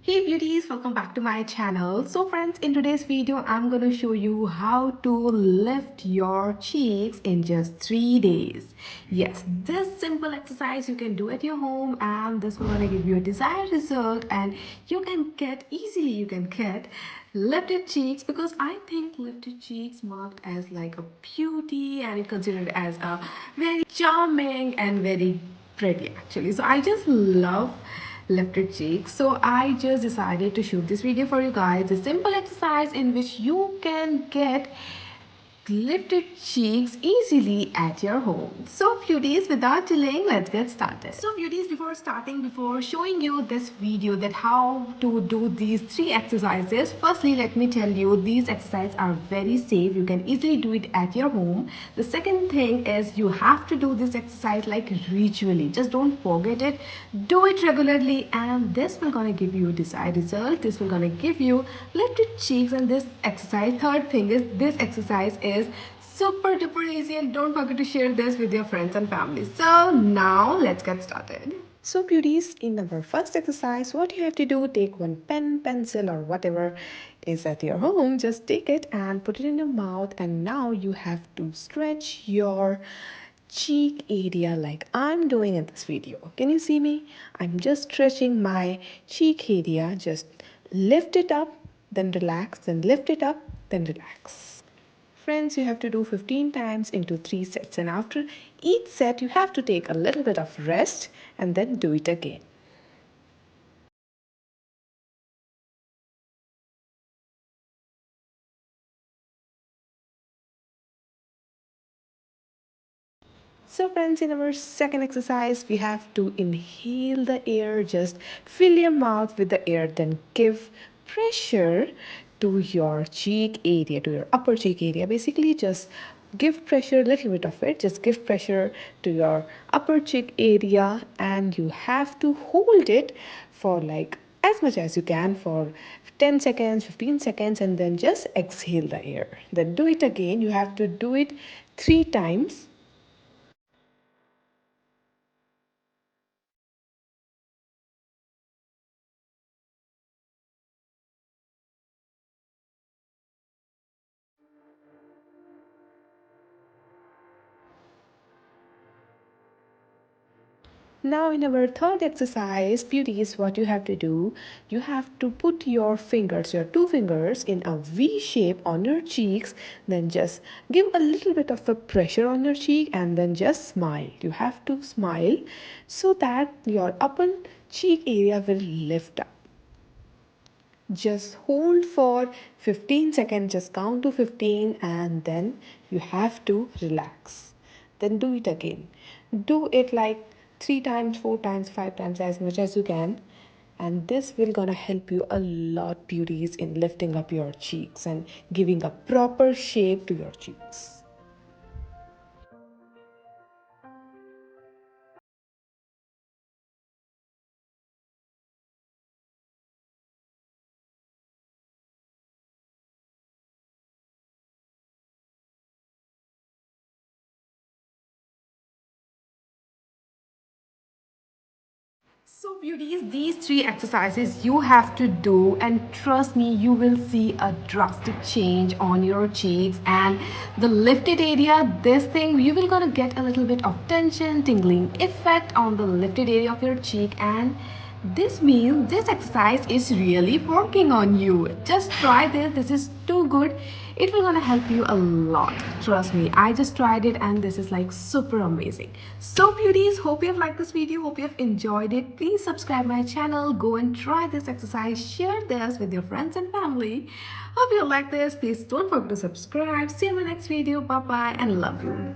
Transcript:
Hey beauties, welcome back to my channel. So friends, in today's video I'm going to show you how to lift your cheeks in just 3 days. Yes, this simple exercise you can do at your home, and this will going to give you a desired result, and you can get lifted cheeks, because I think lifted cheeks marked as like a beauty and it considered as a very charming and very pretty actually. So I just love lifted cheeks, so I just decided to shoot this video for you guys, a simple exercise in which you can get lifted cheeks easily at your home. So beauties, without delaying, let's get started. So beauties, before showing you this video that how to do these 3 exercises, firstly let me tell you these exercises are very safe. You can easily do it at your home. The second thing is you have to do this exercise like ritually. Just don't forget it. Do it regularly, and this will gonna give you desired result. This will gonna give you lifted cheeks. And this exercise, third thing is, this exercise is super duper easy, and don't forget to share this with your friends and family. So now let's get started. So beauties, in our first exercise, what you have to do, take one pen, pencil or whatever is at your home, just take it and put it in your mouth, and now you have to stretch your cheek area like I'm doing in this video. Can you see me? I'm just stretching my cheek area. Just lift it up, then relax, then lift it up, then relax. Friends, you have to do 15 times into 3 sets, and after each set you have to take a little bit of rest and then do it again. So friends, in our second exercise, we have to inhale the air. Just fill your mouth with the air, then give pressure to your cheek area, to your upper cheek area. Basically, just give pressure, little bit of it. Just give pressure to your upper cheek area, and you have to hold it for like as much as you can for 10 seconds, 15 seconds, and then just exhale the air. Then do it again. You have to do it 3 times. Now in our third exercise, beauties, what you have to do, you have to put your fingers, your 2 fingers, in a V shape on your cheeks. Then just give a little bit of a pressure on your cheek, and then just smile. You have to smile so that your upper cheek area will lift up. Just hold for 15 seconds, just count to 15, and then you have to relax. Then do it again. Do it like 3 times, 4 times, 5 times, as much as you can. And this will gonna help you a lot, beauties, in lifting up your cheeks and giving a proper shape to your cheeks. So beauties, these 3 exercises you have to do, and trust me, you will see a drastic change on your cheeks and the lifted area. This thing, you will gonna get a little bit of tension, tingling effect on the lifted area of your cheek, and this means this exercise is really working on you. Just try this. This is too good. It will gonna help you a lot. Trust me. I just tried it and this is like super amazing. So beauties, hope you have liked this video. Hope you have enjoyed it. Please subscribe my channel. Go and try this exercise. Share this with your friends and family. Hope you like this. Please don't forget to subscribe. See you in my next video. Bye bye and love you.